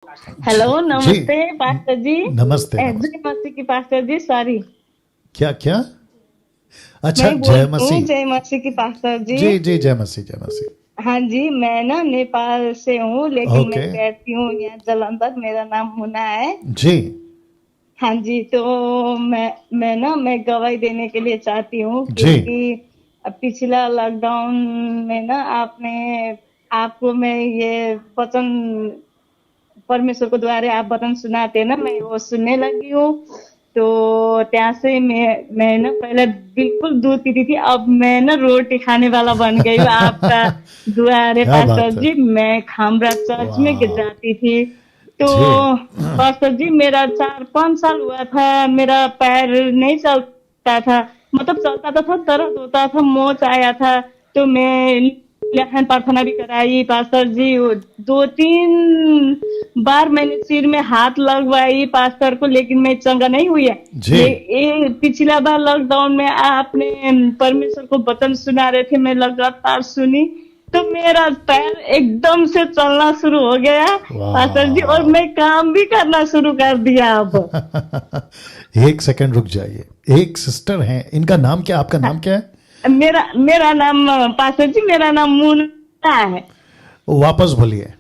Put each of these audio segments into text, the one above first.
Hello, जी। नमस्ते pastor जी। नमस्ते जय नमस्ते। मसीह की पास्टर जी, सॉरी। क्या क्या? अच्छा, मैं बोल जय रही हूँ मसीह। जय मसीह की पास्टर जी। जी जी, जय मसीह जय मसीह। हाँ जी, मैं ना नेपाल से हूँ, लेकिन मैं ओके। रहती हूँ यहाँ जलंधर। मेरा नाम मुन्ना है। जी। हाँ जी, तो मैं गवाही देने के लिए चाहती हूँ, जी। क्योंकि पिछला लॉकडाउन में ना आपको मैं ये वचन, परमेश्वर को द्वारा आप वचन सुनाते हैं ना, मैं वो सुनने लगी हूँ। तो ત્યાં से मैं ना पहले बिल्कुल दूध पीती थी, अब मैं ना रोटी खाने वाला बन गई हूँ आपका दुआरे क्या पास्टर बात है! जी। मैं खामरा चर्च में वाह! जाती थी। तो जी। पास्टर जी, मेरा 4-5 साल हुआ था, मेरा पैर नहीं चलता था। मतलब चलता तो था, दर्द होता था, मोच आया था। तो मैं लहन प्रार्थना भी कराई पास्टर जी। 2-3 बार मैंने सिर में हाथ लगवाई पास्टर को, लेकिन मैं चंगा नहीं हुई है। जी। पिछला बार लॉकडाउन में आपने परमेश्वर को वचन सुना रहे थे, मैं लगातार सुनी। तो मेरा पैर एकदम से चलना शुरू हो गया पास्टर जी, और वाह! मैं काम भी करना शुरू कर दिया अब। एक सेकंड रुक जाइए। एक सिस्टर हैं, इनका नाम क्या, आपका नाम क्या है? मेरा मेरा नाम पास्टर जी, मेरा नाम मुन्ना है। वापस बोलिए।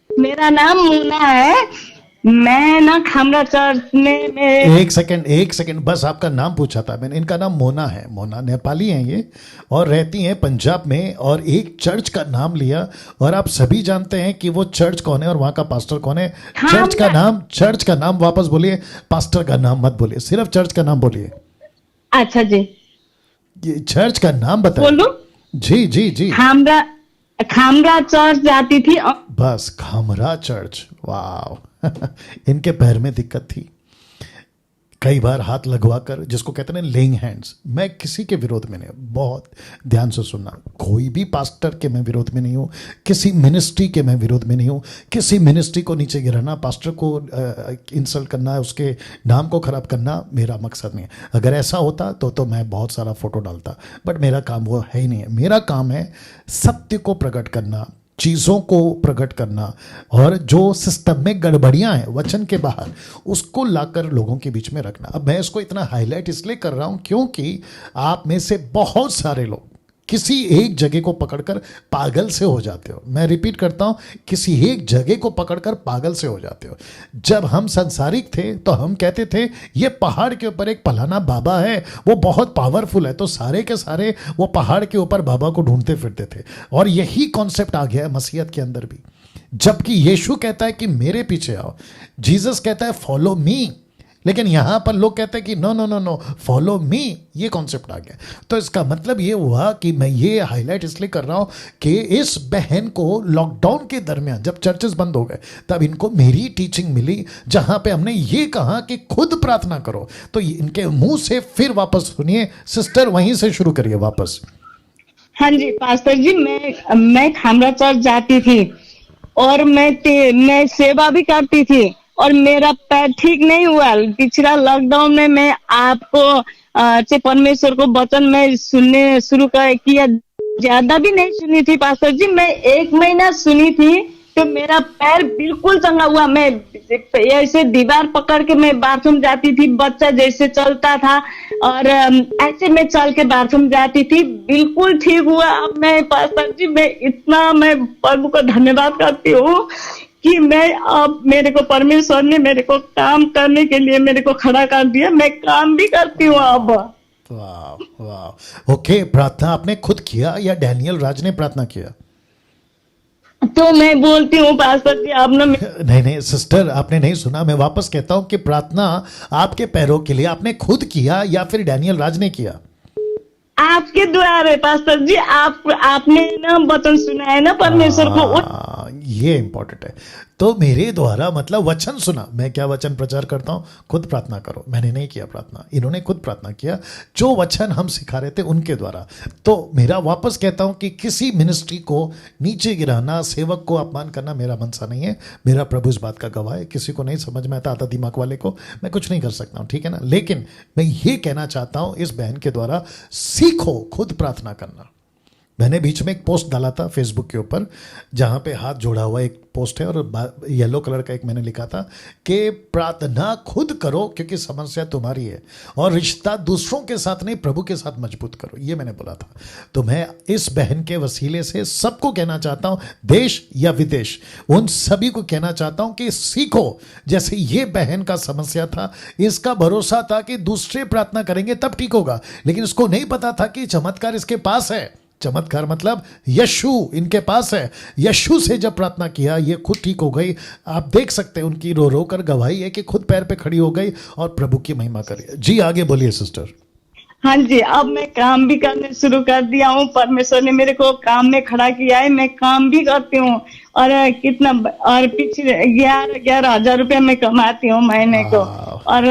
मेरा नाम मुन्ना है। मैं ना खामरा चर्च में एक सेकंड एक सेकंड, बस आपका नाम पूछा था मैंने। इनका नाम मोना है। मोना नेपाली हैं ये, और रहती हैं पंजाब में, और एक चर्च का नाम लिया। और आप सभी जानते हैं कि वो चर्च कौन है और वहां का पास्टर कौन है। खामरा। चर्च का नाम वापस बोलिए। पास्टर का नाम मत बोलिए, सिर्फ चर्च का नाम बोलिए। अच्छा जी, ये चर्च का नाम बताइए। बोलू। जी जी जी। खामरा खामरा चर्च जाती थी। बस, खामरा चर्च। वाह! इनके पैर में दिक्कत थी। कई बार हाथ लगवाकर, जिसको कहते हैं लेइंग हैंड्स। मैं किसी के विरोध में नहीं हूं, बहुत ध्यान से सुनना। कोई भी पास्टर के मैं विरोध में नहीं हूं, किसी मिनिस्ट्री के मैं विरोध में नहीं हूं। किसी मिनिस्ट्री को नीचे गिराना, पास्टर को इंसल्ट करना, उसके नाम को खराब करना मेरा मकसद नहीं है। अगर ऐसा होता तो मैं बहुत सारा फोटो डालता, बट मेरा काम वो है ही नहीं है। मेरा काम है सत्य को प्रकट करना, चीज़ों को प्रकट करना, और जो सिस्टम में गड़बड़ियां हैं वचन के बाहर, उसको लाकर लोगों के बीच में रखना। अब मैं इसको इतना हाईलाइट इसलिए कर रहा हूं क्योंकि आप में से बहुत सारे लोग किसी एक जगह को पकड़कर पागल से हो जाते हो। मैं रिपीट करता हूं, किसी एक जगह को पकड़कर पागल से हो जाते हो। जब हम संसारिक थे तो हम कहते थे ये पहाड़ के ऊपर एक फलाना बाबा है, वो बहुत पावरफुल है, तो सारे के सारे वो पहाड़ के ऊपर बाबा को ढूंढते फिरते थे। और यही कॉन्सेप्ट आ गया है मसीहत के अंदर भी। जबकि यीशु कहता है कि मेरे पीछे आओ, जीसस कहता है फॉलो मी, लेकिन यहां पर लोग कहते हैं कि no no no no, follow me. ये कॉन्सेप्ट आ गया। तो इसका मतलब ये हुआ कि मैं ये हाईलाइट इसलिए कर रहा हूं कि इस बहन को लॉकडाउन के दरमियान, जब चर्चेस बंद हो गए, तब इनको मेरी टीचिंग मिली, जहां पे हमने ये कहा कि खुद प्रार्थना करो। तो इनके मुंह से फिर वापस सुनिए। सिस्टर, वहीं से शुरू करिए वापस। हाँ जी पास्टर जी, मैं खामरा चर्च जाती थी, और मैं सेवा भी करती थी, और मेरा पैर ठीक नहीं हुआ। पिछला लॉकडाउन में मैं आपको परमेश्वर को वचन में सुनने शुरू किया। ज्यादा भी नहीं सुनी थी पास्टर जी, मैं 1 महीना सुनी थी। तो मेरा पैर बिल्कुल चंगा हुआ। मैं ऐसे दीवार पकड़ के मैं बाथरूम जाती थी, बच्चा जैसे चलता था, और ऐसे मैं चल के बाथरूम जाती थी, बिल्कुल ठीक हुआ। अब मैं पास्टर जी, मैं प्रभु को धन्यवाद करती हूँ कि अब मेरे को परमेश्वर ने मेरे को काम करने के लिए मेरे को खड़ा कर दिया। मैं काम भी करती हूँ अब। वाह वाह! ओके, प्रार्थना आपने खुद किया या डैनियल राज ने प्रार्थना किया? तो मैं बोलती हूँ पास्टर जी, आप ना नहीं नहीं सिस्टर, आपने नहीं सुना। मैं वापस कहता हूं कि प्रार्थना आपके पैरों के लिए आपने खुद किया या फिर डैनियल राज ने किया? आपके द्वारा पास्टर जी, आपने ना वचन सुना है ना परमेश्वर को। ये इंपॉर्टेंट है। तो मेरे द्वारा मतलब वचन सुना। मैं क्या वचन प्रचार करता हूं? खुद प्रार्थना करो। मैंने नहीं किया प्रार्थना, इन्होंने खुद प्रार्थना किया, जो वचन हम सिखा रहे थे उनके द्वारा। तो मेरा वापस कहता हूं कि किसी मिनिस्ट्री को नीचे गिराना, सेवक को अपमान करना मेरा मनसा नहीं है। मेरा प्रभु इस बात का गवाह है। किसी को नहीं समझ में आता, आधा दिमाग वाले को मैं कुछ नहीं कर सकता हूं, ठीक है ना। लेकिन मैं ये कहना चाहता हूं इस बहन के द्वारा, सीखो खुद प्रार्थना करना। मैंने बीच में एक पोस्ट डाला था फेसबुक के ऊपर, जहाँ पे हाथ जोड़ा हुआ एक पोस्ट है और येलो कलर का एक मैंने लिखा था कि प्रार्थना खुद करो क्योंकि समस्या तुम्हारी है, और रिश्ता दूसरों के साथ नहीं प्रभु के साथ मजबूत करो, ये मैंने बोला था। तो मैं इस बहन के वसीले से सबको कहना चाहता हूँ, देश या विदेश, उन सभी को कहना चाहता हूँ कि सीखो। जैसे ये बहन का समस्या था, इसका भरोसा था कि दूसरे प्रार्थना करेंगे तब ठीक होगा, लेकिन इसको नहीं पता था कि चमत्कार इसके पास है। चमत्कार मतलब यशु इनके पास है। यशु से जब प्रार्थना किया ये खुद ठीक हो गई। आप देख सकते हैं उनकी रो रो कर गवाही है कि खुद पैर पे खड़ी हो गई और प्रभु की महिमा करी। जी आगे बोलिए सिस्टर। हाँ जी, अब मैं काम भी करने शुरू कर दिया हूँ। परमेश्वर ने मेरे को काम में खड़ा किया है, मैं काम भी करती हूँ और कितना, और पिछले 11,000 रुपया मैं कमाती हूँ महीने को। और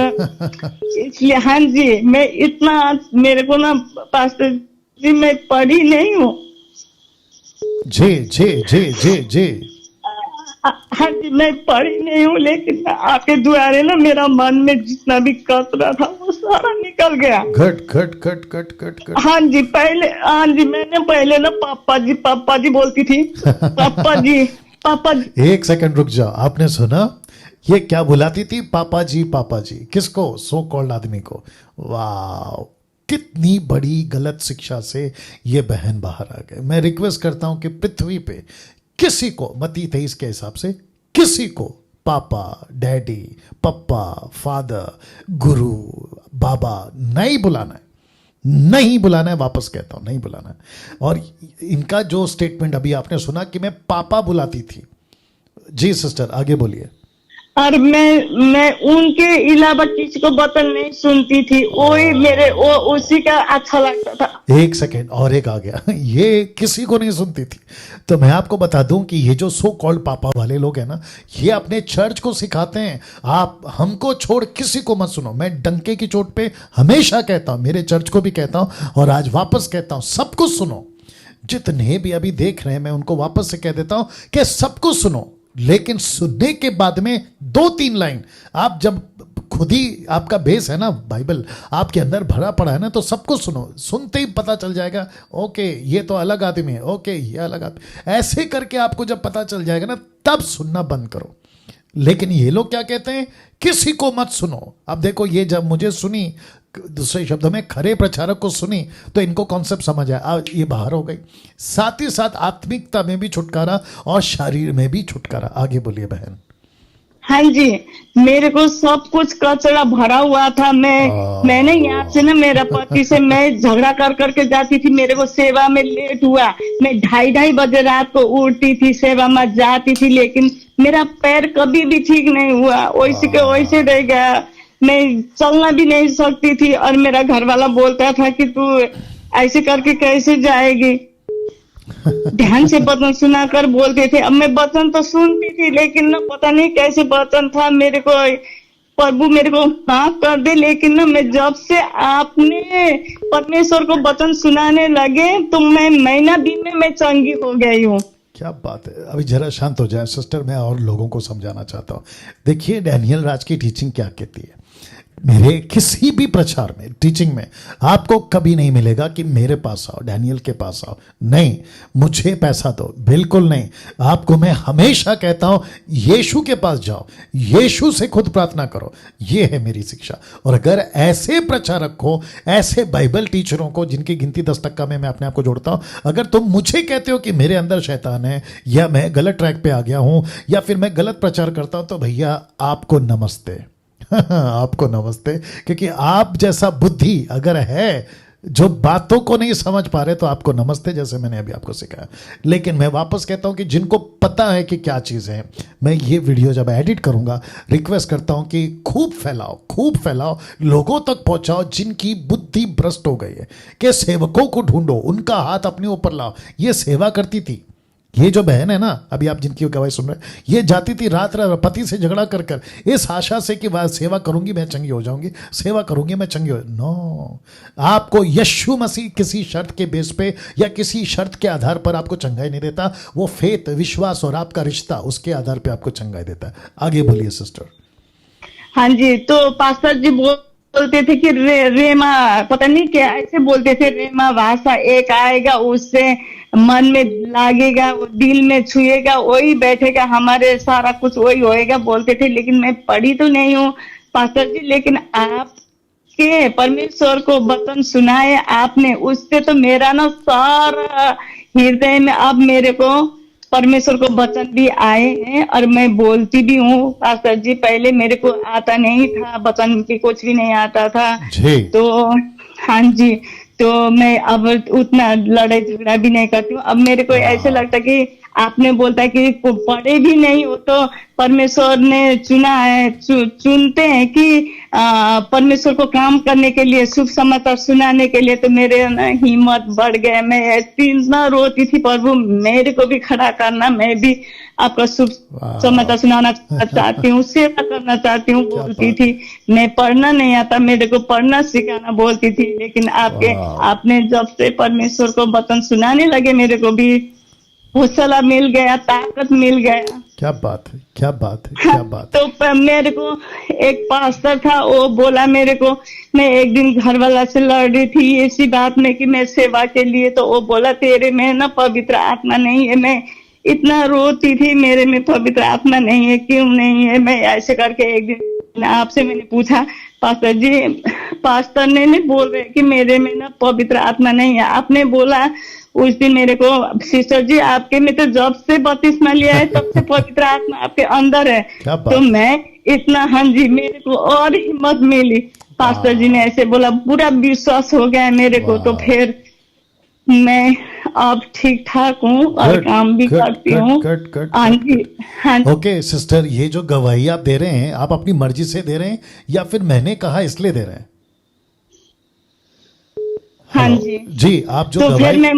इसलिए हाँ जी, मैं इतना, मेरे को ना पास्टर जी मैं पढ़ी नहीं हूँ। जी जी जी जी जी। हाँ जी, मैं पढ़ी नहीं हूँ, लेकिन आपके द्वारे ना मेरा मन में जितना भी कचरा था वो सारा निकल गया। घट घट घट घट घट घट। हाँ जी, हाँ जी, मैंने पहले ना पापा जी बोलती थी। पापा जी, पापा जी। एक सेकंड रुक जाओ, आपने सुना ये क्या बुलाती थी? पापा जी पापा जी। किसको? सो कॉल्ड आदमी को। वाह, कितनी बड़ी गलत शिक्षा से ये बहन बाहर आ गए। मैं रिक्वेस्ट करता हूं कि पृथ्वी पे किसी को, मत्ती 23 के हिसाब से, किसी को पापा, डैडी, पप्पा, फादर, गुरु, बाबा नहीं बुलाना है, नहीं बुलाना है। वापस कहता हूं, नहीं बुलाना है। और इनका जो स्टेटमेंट अभी आपने सुना कि मैं पापा बुलाती थी। जी सिस्टर आगे बोलिए। और मैं उनके अलावा किसी को बतन नहीं सुनती थी, वही मेरे वो उसी का अच्छा लगता था। एक सेकेंड और एक आ गया, ये किसी को नहीं सुनती थी। तो मैं आपको बता दूं कि ये जो सो कॉल्ड पापा वाले लोग हैं ना, ये अपने चर्च को सिखाते हैं आप हमको छोड़ किसी को मत सुनो। मैं डंके की चोट पे हमेशा कहता हूं, मेरे चर्च को भी कहता हूं और आज वापस कहता हूं, सबको सुनो। जितने भी अभी देख रहे हैं मैं उनको वापस से कह देता हूं कि सबको सुनो, लेकिन सुनने के बाद में 2-3 लाइन आप जब खुद ही, आपका बेस है ना बाइबल आपके अंदर भरा पड़ा है ना, तो सबको सुनो। सुनते ही पता चल जाएगा, ओके ये तो अलग आदमी है, ओके ये अलग आदमी। ऐसे करके आपको जब पता चल जाएगा ना, तब सुनना बंद करो। लेकिन ये लोग क्या कहते हैं, किसी को मत सुनो। अब देखो, ये जब मुझे सुनी, दूसरे शब्दों में खरे प्रचारक को सुनी, तो इनको कॉन्सेप्ट समझ आया, ये बाहर हो गई। साथ ही साथ आत्मिकता में भी छुटकारा और शरीर में भी छुटकारा। आगे बोलिए बहन। हाँ जी, मेरे को सब कुछ कचरा भरा हुआ था। मैंने यहाँ से ना, मेरा पति से मैं झगड़ा कर करके जाती थी। मेरे को सेवा में लेट हुआ, मैं 2:30 बजे रात को उठती थी, सेवा में जाती थी, लेकिन मेरा पैर कभी भी ठीक नहीं हुआ, वैसे के वैसे रह गया। मैं चलना भी नहीं सकती थी और मेरा घर वाला बोलता था कि तू ऐसे करके कैसे जाएगी। ध्यान से वचन सुना कर बोलते थे। अब मैं वचन तो सुनती थी, लेकिन ना पता नहीं कैसे वचन था। मेरे को प्रभु मेरे को माफ कर दे, लेकिन ना मैं जब से आपने परमेश्वर को वचन सुनाने लगे तो मैं महीना दिन में मैं चंगी हो गई हूँ। क्या बात है। अभी जरा शांत हो जाए सिस्टर, मैं और लोगों को समझाना चाहता हूँ। देखिए डैनियल राज की टीचिंग क्या कहती है। मेरे किसी भी प्रचार में, टीचिंग में आपको कभी नहीं मिलेगा कि मेरे पास आओ, डैनियल के पास आओ, नहीं, मुझे पैसा दो, बिल्कुल नहीं। आपको मैं हमेशा कहता हूं यीशु के पास जाओ, यीशु से खुद प्रार्थना करो। ये है मेरी शिक्षा। और अगर ऐसे प्रचारक को, ऐसे बाइबल टीचरों को जिनकी गिनती 10 तक का मैं अपने आप को जोड़ता हूं, अगर तुम मुझे कहते हो कि मेरे अंदर शैतान है या मैं गलत ट्रैक पे आ गया हूं या फिर मैं गलत प्रचार करता हूं, तो भैया आपको नमस्ते। आपको नमस्ते, क्योंकि आप जैसा बुद्धि अगर है जो बातों को नहीं समझ पा रहे, तो आपको नमस्ते, जैसे मैंने अभी आपको सिखाया। लेकिन मैं वापस कहता हूं कि जिनको पता है कि क्या चीज़ है, मैं ये वीडियो जब एडिट करूंगा, रिक्वेस्ट करता हूं कि खूब फैलाओ, खूब फैलाओ, लोगों तक पहुंचाओ जिनकी बुद्धि भ्रष्ट हो गई है। कि सेवकों को ढूंढो, उनका हाथ अपने ऊपर लाओ। ये सेवा करती थी, ये जो बहन है ना, अभी आप जिनकी गवाही सुन रहे हैं, ये जाती थी रात रात पति से झगड़ा कर कर, इस आशा से कि वह सेवा करूंगी मैं चंगी हो जाऊंगी, सेवा करूंगी मैं चंगी हो। नो, आपको यीशु मसीह किसी शर्त के बेस पे या किसी शर्त के आधार पर आपको चंगाई नहीं देता। वो फेथ, विश्वास और आपका रिश्ता, उसके आधार पर आपको चंगाई देता है। आगे बोलिए सिस्टर। हाँ जी, तो पास्टर जी बोलते थे कि रेमा, पता नहीं क्या ऐसे बोलते थे, रेमा भाषा एक आएगा, उससे मन में लागेगा, वो दिल में छुएगा, वही बैठेगा, हमारे सारा कुछ वही होएगा बोलते थे। लेकिन मैं पढ़ी तो नहीं हूँ पास्टर जी, लेकिन आपके परमेश्वर को वचन सुनाए आपने, उससे तो मेरा ना सारा हृदय में अब मेरे को परमेश्वर को वचन भी आए हैं और मैं बोलती भी हूँ पास्टर जी। पहले मेरे को आता नहीं था, वचन की कुछ भी नहीं आता था। जी तो हाँ जी, तो मैं अब उतना लड़ाई झगड़ा भी नहीं करती हूँ। अब मेरे को ऐसे लगता है कि आपने बोलता है कि पढ़े भी नहीं हो तो परमेश्वर ने चुना है, चुनते हैं कि परमेश्वर को काम करने के लिए, शुभ समाचार सुनाने के लिए। तो मेरे ना हिम्मत बढ़ गया। मैं इतना रोती थी, प्रभु मेरे को भी खड़ा करना, मैं भी आपका शुभ समाचार सुनाना चाहती हूँ, सेवा करना चाहती हूँ बोलती थी। मैं पढ़ना नहीं आता, मेरे को पढ़ना सिखाना बोलती थी। लेकिन आपने जब से परमेश्वर को वचन सुनाने लगे, मेरे को भी हौसला मिल गया, ताकत मिल गया। क्या बात है, क्या बात है, क्या बात है। तो मेरे को एक पास्टर था, वो बोला मेरे को, मैं एक दिन घर वाला से लड़ रही थी इसी बात में कि मैं सेवा के लिए, तो वो बोला तेरे में ना पवित्र आत्मा नहीं है। मैं इतना रोती थी, मेरे में पवित्र आत्मा नहीं है, क्यों नहीं है। मैं ऐसे करके एक दिन आपसे मैंने पूछा, पास्टर जी, पास्टर ने बोल रहे कि मेरे में ना पवित्र आत्मा नहीं है। आपने बोला उस दिन मेरे को, सिस्टर जी आपके में तो जब से बपतिस्मा लिया है तब से पवित्र आत्मा आपके अंदर है। तो मैं इतना, हाँ जी, मेरे को और हिम्मत मिली। पास्टर जी ने ऐसे बोला, पूरा विश्वास हो गया है मेरे को। तो फिर मैं अब ठीक ठाक हूँ और काम भी करती हूँ। हाँ जी, हाँ जी। ओके सिस्टर, ये जो गवाही आप दे रहे हैं, आप अपनी मर्जी से दे रहे हैं या फिर मैंने कहा इसलिए दे रहे हैं? हाँ जी जी, आप जो तो गवाही, फिर मैं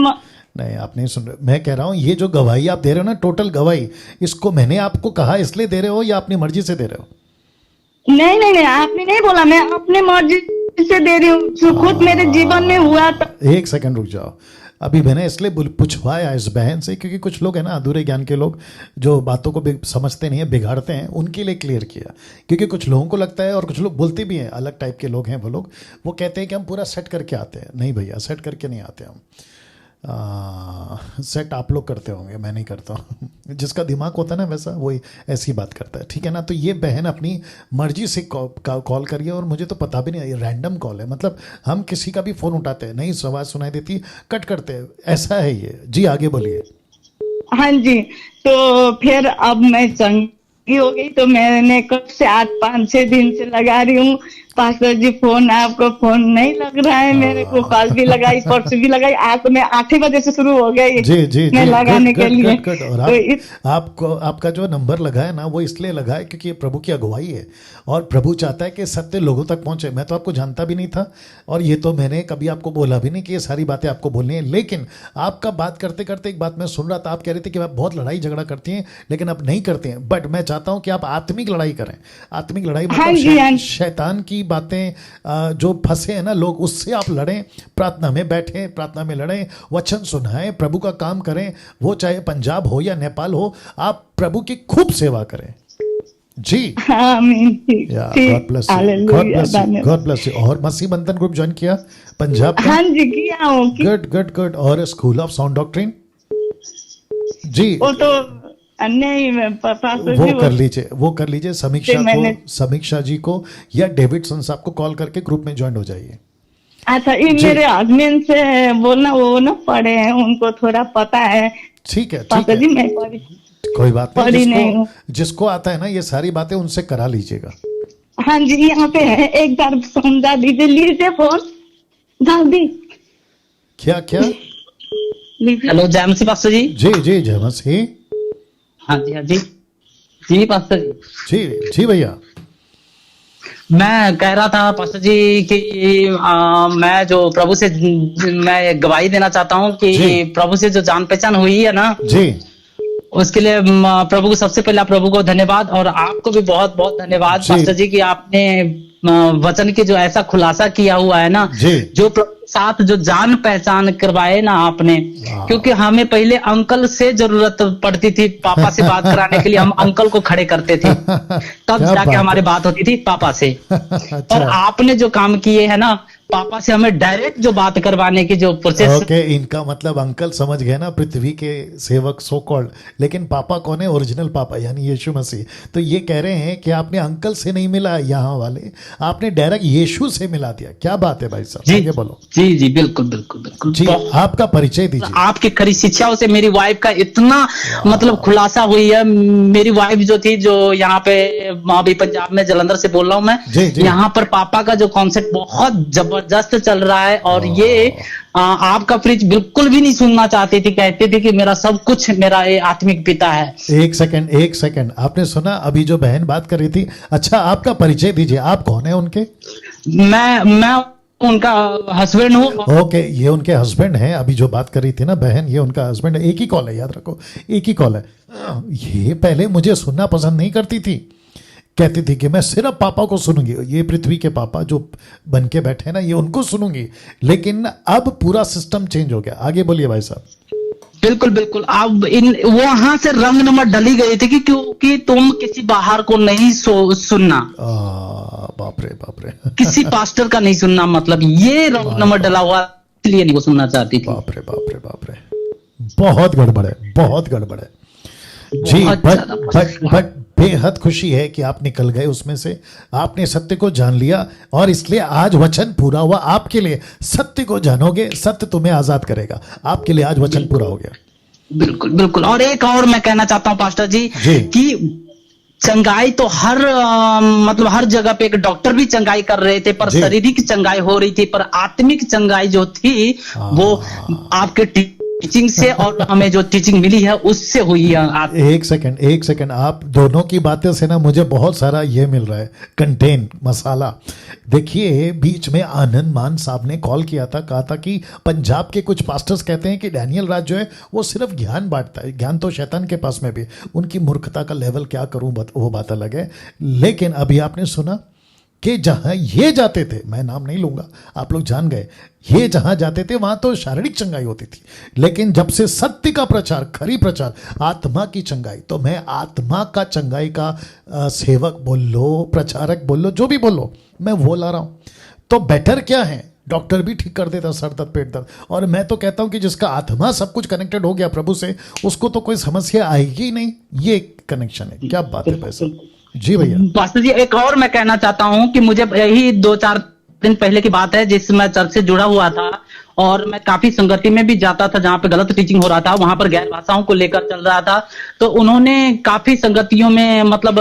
नहीं आप नहीं सुन रहे, मैं कह रहा हूँ ये जो गवाही आप दे रहे हो ना, टोटल गवाही, इसको मैंने आपको कहा इसलिए दे रहे हो या अपनी मर्जी से दे रहे हो? नहीं नहीं नहीं, आपने नहीं बोला, मैं अपने मर्जी से दे रही हूँ, जो खुद मेरे जीवन में हुआ था। एक सेकंड रुक जाओ, अभी मैंने इसलिए पूछवाया इस बहन से क्योंकि कुछ लोग हैं ना अधूरे ज्ञान के लोग, जो बातों को समझते नहीं है, बिगाड़ते हैं, उनके लिए क्लियर किया। क्योंकि कुछ लोगों को लगता है, और कुछ लोग बोलते भी हैं, अलग टाइप के लोग हैं वो लोग, वो कहते हैं कि हम पूरा सेट करके आते हैं। नहीं भैया, सेट करके नहीं आते हम। सेट आप लोग करते होंगे, मैं नहीं करता हूँ। जिसका दिमाग होता है ना वैसा, वही ऐसी बात करता है, ठीक है ना। तो ये बहन अपनी मर्जी से कॉल करिए, और मुझे तो पता भी नहीं, ये रैंडम कॉल है, मतलब हम किसी का भी फ़ोन उठाते हैं, नहीं आवाज़ सुनाई देती, कट करते हैं, ऐसा है ये। जी आगे बोलिए। हाँ जी, तो फिर अब मैं चंगी हो गई, तो मैंने कब से 8-5-6 दिन से लगा रही हूँ, पास्टर जी फोन, आपको फोन नहीं लग रहा है। मेरे को कल भी लगाई, परसों भी लगाई, आज तो मैं 8 बजे से शुरू हो गई जी जी मैं जी, लगाने के लिए। और आपको आपका जो नंबर लगा है ना, वो इसलिए लगा है क्योंकि ये प्रभु की अगुवाई है, और प्रभु चाहता है कि सत्य लोगों तक पहुंचे। मैं तो आपको जानता भी नहीं था, और ये तो मैंने कभी आपको बोला भी नहीं कि ये सारी बातें आपको बोलनी है। लेकिन आपका बात करते करते एक बात मैं सुन रहा था, आप कह रहे थे कि आप बहुत लड़ाई झगड़ा करती हैं लेकिन आप नहीं करते हैं। बट मैं चाहता हूं कि आप आत्मिक लड़ाई करें। आत्मिक लड़ाई मतलब शैतान की बातें, जो फंसे हैं ना लोग, उससे आप लड़ें, प्रार्थना में बैठें, प्रार्थना में लड़ें, वचन सुनाएं, प्रभु का काम करें। वो चाहे पंजाब हो या नेपाल हो, आप प्रभु की खूब सेवा करें। जी God bless you, God bless you, God bless you. और मसीह बंधन ग्रुप ज्वाइन किया पंजाब का? हाँ जी किया हूँ। Good good good. और स्कूल ऑफ साउंड डॉक्ट्रिन? जी वो तो नहीं, वो कर लीजिए, वो कर लीजिए। समीक्षा जी को या डेविडसन साहब को कॉल करके ग्रुप में ज्वाइन हो जाइए। अच्छा, ये मेरे हस्बैंड से बोलना, वो ना पढ़े हैं, उनको थोड़ा पता है। ठीक है ठीक है, मैं कोई बात नहीं, जिसको आता है ना ये सारी बातें उनसे करा लीजिएगा। हाँ जी, यहाँ पे है, एक बार समझा दीजिए, लीजिए फोन जल्दी। क्या क्या? हेलो जय मसीह पास्टर जी। जी जी जय मसीह। हाँ जी हाँ जी जी पास्टर जी। जी जी भैया, मैं कह रहा था पास्टर जी कि मैं जो प्रभु से मैं गवाही देना चाहता हूँ कि प्रभु से जो जान पहचान हुई है ना जी, उसके लिए प्रभु को सबसे पहले प्रभु को धन्यवाद, और आपको भी बहुत बहुत धन्यवाद पास्टर जी कि आपने वचन के जो ऐसा खुलासा किया हुआ है ना, जो साथ जो जान पहचान करवाए ना आपने। क्योंकि हमें पहले अंकल से जरूरत पड़ती थी, पापा से बात कराने के लिए हम अंकल को खड़े करते थे, तब जाके हमारी बात होती थी पापा से। और आपने जो काम किए है ना, पापा से हमें डायरेक्ट जो बात करवाने की जो प्रोसेस। ओके, इनका मतलब अंकल समझ गए ना, पृथ्वी के सेवक सो कॉल्ड, लेकिन पापा कौन है? ओरिजिनल पापा यानी यीशु मसीह। तो ये कह रहे हैं कि आपने अंकल से नहीं मिला यहाँ वाले, आपने डायरेक्ट यीशु से मिला दिया। क्या बात है भाई साहब, जी, आगे बोलो। जी जी बिल्कुल बिल्कुल बिल्कुल जी, आपका परिचय दीजिए। आपकी खरी शिक्षाओं से मेरी वाइफ का इतना मतलब खुलासा हुई है। मेरी वाइफ जो थी, जो यहाँ पे अभी पंजाब में जलंधर से बोल रहा हूँ मैं, यहाँ पर पापा का जो कॉन्सेप्ट बहुत जबरदस्त चल रहा है। और ये आपका प्रीच बिल्कुल भी नहीं सुनना चाहती थी, कहती थी कि मेरा सब कुछ मेरा ये आत्मिक पिता है। एक सेकंड, आपने सुना अभी जो बहन बात कर रही थी? अच्छा, आपका परिचय दीजिए, आप कौन है उनके? मैं उनका हस्बैंड हूँ। ओके, ये उनके हस्बैंड हैं। अभी जो बात कर रही थी ना बहन, ये उनका हस्बैंड है। एक ही कॉल है, याद रखो, एक ही कॉल है। ये पहले मुझे सुनना पसंद नहीं करती थी, कहती थी कि मैं सिर्फ पापा को सुनूंगी, ये पृथ्वी के पापा जो बन के बैठे हैं ना, ये उनको सुनूंगी। लेकिन अब पूरा सिस्टम चेंज हो गया। आगे बोलिए भाई साहब। बिल्कुल बिल्कुल। अब वहां से रंग नंबर डली गई थी कि क्योंकि तुम किसी बाहर को नहीं सुनना। बाप रे किसी पास्टर का नहीं सुनना, मतलब ये रंग नंबर डला हुआ, इसलिए नहीं वो सुनना चाहती थी। बाप रे, बहुत गड़बड़ है जी। बट बेहद खुशी है कि आप निकल गए उसमें से, आपने सत्य को जान लिया, और इसलिए आज वचन पूरा हुआ आपके लिए। सत्य को जानोगे, सत्य तुम्हें आजाद करेगा। आपके लिए आज वचन पूरा हो गया। बिल्कुल बिल्कुल। और एक और मैं कहना चाहता हूं पास्टर जी कि चंगाई तो मतलब हर जगह पे एक डॉक्टर भी चंगाई कर रहे थे, पर शारीरिक चंगाई हो रही थी, पर आत्मिक चंगाई जो थी वो आपके टीचिंग से और हमें जो टीचिंग मिली है उससे हुई है। एक सेकंड, आप दोनों की बातें से ना मुझे बहुत सारा ये मिल रहा है, कंटेन मसाला। देखिए, बीच में आनंद मान साहब ने कॉल किया था, कहा था कि पंजाब के कुछ पास्टर्स कहते हैं कि डैनियल राज जो है वो सिर्फ ज्ञान बांटता है। ज्ञान तो शैतान के पास में भी। उनकी मूर्खता का लेवल क्या करूं, वो बात अलग है। लेकिन अभी आपने सुना कि जहां ये जाते थे, मैं नाम नहीं लूंगा, आप लोग जान गए, ये जहां जाते थे वहां तो शारीरिक चंगाई होती थी। लेकिन जब से सत्य का प्रचार, खरी प्रचार, आत्मा की चंगाई, तो मैं आत्मा का चंगाई का सेवक बोल लो, प्रचारक बोल लो, जो भी बोलो, मैं वो ला रहा हूं। तो बेटर क्या है? डॉक्टर भी ठीक कर देता सर दर्द, पेट दर्द। और मैं तो कहता हूं कि जिसका आत्मा सब कुछ कनेक्टेड हो गया प्रभु से, उसको तो कोई समस्या आएगी ही नहीं। ये कनेक्शन है। क्या बात है पैसा जी भैया। पास्टर जी, एक और मैं कहना चाहता हूं कि मुझे यही 2-4 दिन पहले की बात है, जिसमें चर्च से जुड़ा हुआ था और मैं काफी संगति में भी जाता था जहां पे गलत टीचिंग हो रहा था, वहां पर गैर भाषाओं को लेकर चल रहा था। तो उन्होंने काफी संगतियों में मतलब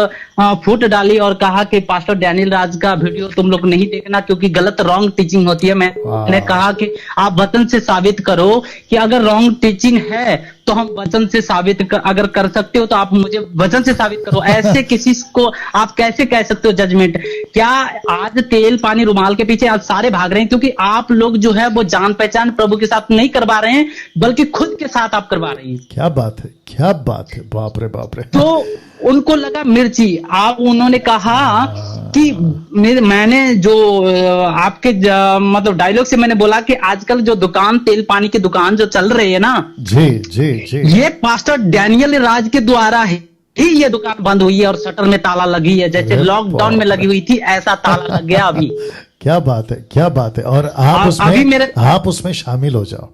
फूट डाली और कहा कि पास्टर डैनियल राज का वीडियो तुम लोग नहीं देखना क्योंकि गलत रॉन्ग टीचिंग होती है। मैंने कहा कि आप वचन से साबित करो कि अगर रॉन्ग टीचिंग है तो हम वचन से साबित अगर कर सकते हो तो आप मुझे वचन से साबित करो। ऐसे किसी को आप कैसे कह सकते हो जजमेंट? क्या आज तेल पानी रुमाल के पीछे आज सारे भाग रहे हैं क्योंकि आप लोग जो है वो जान पहचान प्रभु के साथ नहीं करवा रहे हैं, बल्कि खुद के साथ आप करवा रहे हैं। क्या बात है, क्या बात है, बाप रे बाप रे। तो उनको लगा मिर्ची। उन्होंने कहा कि मैंने जो आपके मतलब डायलॉग से मैंने बोला कि आजकल जो दुकान तेल पानी की दुकान जो चल रही है ना, जी जी जी, ये पास्टर डैनियल राज के द्वारा ही ये दुकान बंद हुई है और शटर में ताला लगी है। जैसे लॉकडाउन में लगी हुई थी ऐसा ताला लग गया अभी। क्या बात है, क्या बात है। और आप उसमें शामिल हो जाओ।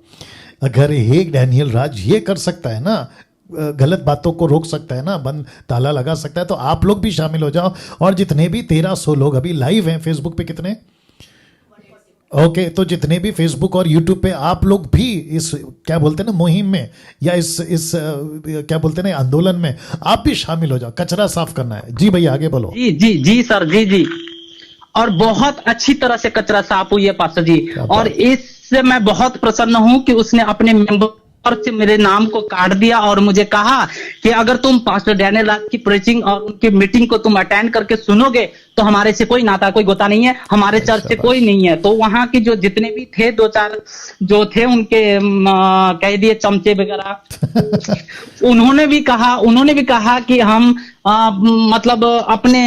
अगर एक डैनियल राज ये कर सकता है ना, गलत बातों को रोक सकता है ना, बंद ताला लगा सकता है, तो आप लोग भी शामिल हो जाओ। और जितने भी 1300 लोग अभी लाइव हैं फेसबुक पे, कितने? ओके, तो जितने भी फेसबुक और यूट्यूब पे आप लोग भी इस क्या बोलते हैं ना मुहिम में, या इस क्या बोलते हैं ना आंदोलन में आप भी शामिल हो जाओ। कचरा साफ करना है। जी भैया आगे बोलो। जी जी जी सर, जी जी। और बहुत अच्छी तरह से कचरा साफ हुई है पास्टर जी, और इससे मैं बहुत प्रसन्न हूं कि उसने अपने मेंबर से मेरे नाम को काट दिया और मुझे कहा कि अगर तुम पास्टर डैनियल राज की प्रीचिंग और उनकी मीटिंग को तुम अटेंड करके सुनोगे तो हमारे से कोई नाता कोई गोता नहीं है, हमारे चर्च से कोई नहीं है। तो वहां के जो जितने भी थे 2-4 जो थे उनके कह दिए चमचे वगैरह उन्होंने भी कहा कि हम मतलब अपने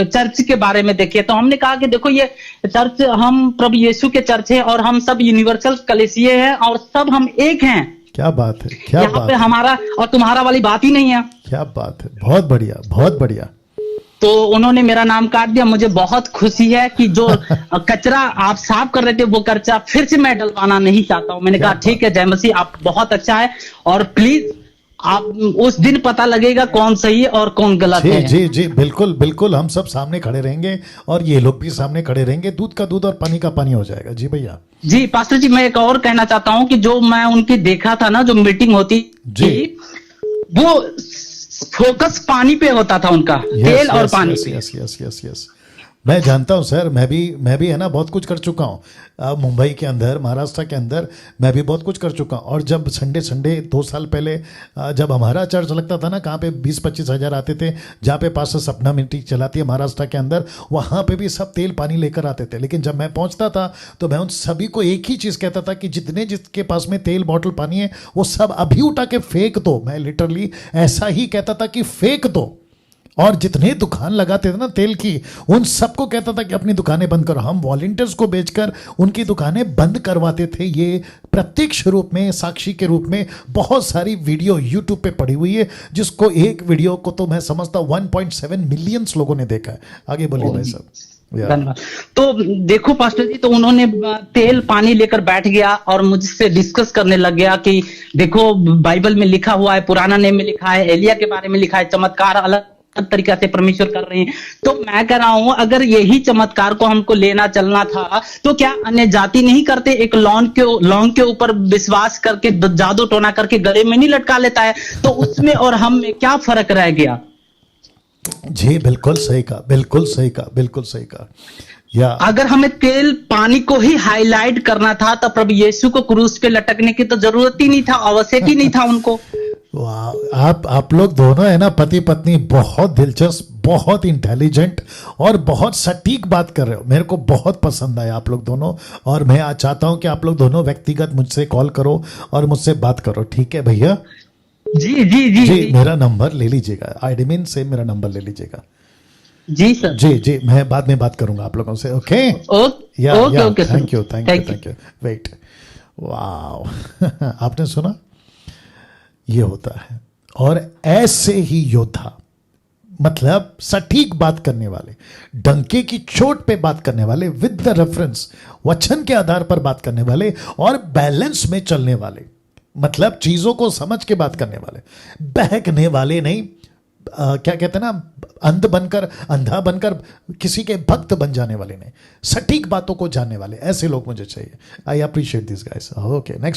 चर्च के बारे में देखिए। तो हमने कहा कि देखो ये चर्च, हम प्रभु यीशु के चर्च है और हम सब यूनिवर्सल कलीसिया हैं और सब हम एक हैं। क्या बात है, क्या बात पे है। हमारा और तुम्हारा वाली बात ही नहीं है। क्या बात है, बहुत बढ़िया, बहुत बढ़िया। तो उन्होंने मेरा नाम काट दिया। मुझे बहुत खुशी है कि जो कचरा आप साफ कर रहे थे वो कचरा फिर से मैं डलवाना नहीं चाहता हूं। मैंने कहा ठीक है जय मसीह, आप बहुत अच्छा है, और प्लीज आप उस दिन पता लगेगा कौन सही है और कौन गलत जी है। जी जी, बिल्कुल बिल्कुल, हम सब सामने खड़े रहेंगे और ये लोग भी सामने खड़े रहेंगे, दूध का दूध और पानी का पानी हो जाएगा। जी भैया। जी पास्टर जी, मैं एक और कहना चाहता हूं कि जो मैं उनकी देखा था ना, जो मीटिंग होती जी, वो फोकस पानी पे होता था उनका, तेल और पानी पे। यस यस यस यस, मैं जानता हूं सर, मैं भी है ना बहुत कुछ कर चुका हूं मुंबई के अंदर, महाराष्ट्र के अंदर, मैं भी बहुत कुछ कर चुका हूं। और जब संडे 2 साल पहले जब हमारा चर्च लगता था ना, कहाँ पे 20-25 हज़ार आते थे, जहाँ पे पास्टर सपना मीटिंग चलाती है महाराष्ट्र के अंदर, वहाँ पे भी सब तेल पानी लेकर आते थे। लेकिन जब मैं पहुँचता था तो मैं उन सभी को एक ही चीज़ कहता था कि जिसके पास में तेल बॉटल पानी है वो सब अभी उठा के फेंक दो। मैं लिटरली ऐसा ही कहता था कि फेंक दो। और जितने दुकान लगाते थे ना तेल की, उन सबको कहता था कि अपनी दुकानें बंद करो। हम वॉलंटियर्स को बेचकर उनकी दुकानें बंद करवाते थे। ये प्रत्यक्ष रूप में, साक्षी के रूप में बहुत सारी वीडियो यूट्यूब पे पड़ी हुई है, जिसको एक वीडियो को तो मैं समझता 1.7 मिलियन लोगों ने देखा है। आगे बोलिए भाई साहब। धन्यवाद। तो देखो पास्टर जी, तो उन्होंने तेल पानी लेकर बैठ गया और मुझसे डिस्कस करने लग गया कि देखो बाइबल में लिखा हुआ है, पुराना नेम में लिखा है, एलिया के बारे में लिखा है, चमत्कार अलग तरीका से परमेश्वर कर रहे हैं। तो मैं कह रहा हूं अगर यही चमत्कार को हमको लेना चलना था तो क्या अन्य जाति नहीं करते? एक लौंग के ऊपर विश्वास करके जादू टोना करके गले में नहीं लटका लेता है? तो उसमें और हम में क्या फर्क रह गया? जी बिल्कुल सही कहा, बिल्कुल सही कहा, बिल्कुल सही कहा। या अगर हमें तेल पानी को ही हाईलाइट करना था तो प्रभु यीशु को क्रूस पे लटकने की तो जरूरत ही नहीं था, आवश्यक ही नहीं था उनको। वाह, आप लोग दोनों है ना पति पत्नी, बहुत दिलचस्प, बहुत इंटेलिजेंट और बहुत सटीक बात कर रहे हो। मेरे को बहुत पसंद आया आप लोग दोनों। और मैं आज चाहता हूं कि आप लोग दोनों व्यक्तिगत मुझसे कॉल करो और मुझसे बात करो, ठीक है भैया? जी जी जी जी, मेरा नंबर ले लीजिएगा, एडमिन से मेरा नंबर ले लीजिएगा। जी सर। जी जी, मैं बाद में बात करूंगा आप लोगों से। Okay okay, thank you wait. वाह आपने सुना, ये होता है। और ऐसे ही योद्धा, मतलब सटीक बात करने वाले, डंके की चोट पे बात करने वाले, विद द रेफरेंस, वचन के आधार पर बात करने वाले और बैलेंस में चलने वाले, मतलब चीजों को समझ के बात करने वाले, बहकने वाले नहीं, क्या कहते हैं ना, अंधा बनकर किसी के भक्त बन जाने वाले नहीं, सटीक बातों को जानने वाले, ऐसे लोग मुझे चाहिए। I appreciate this guys. Okay, next.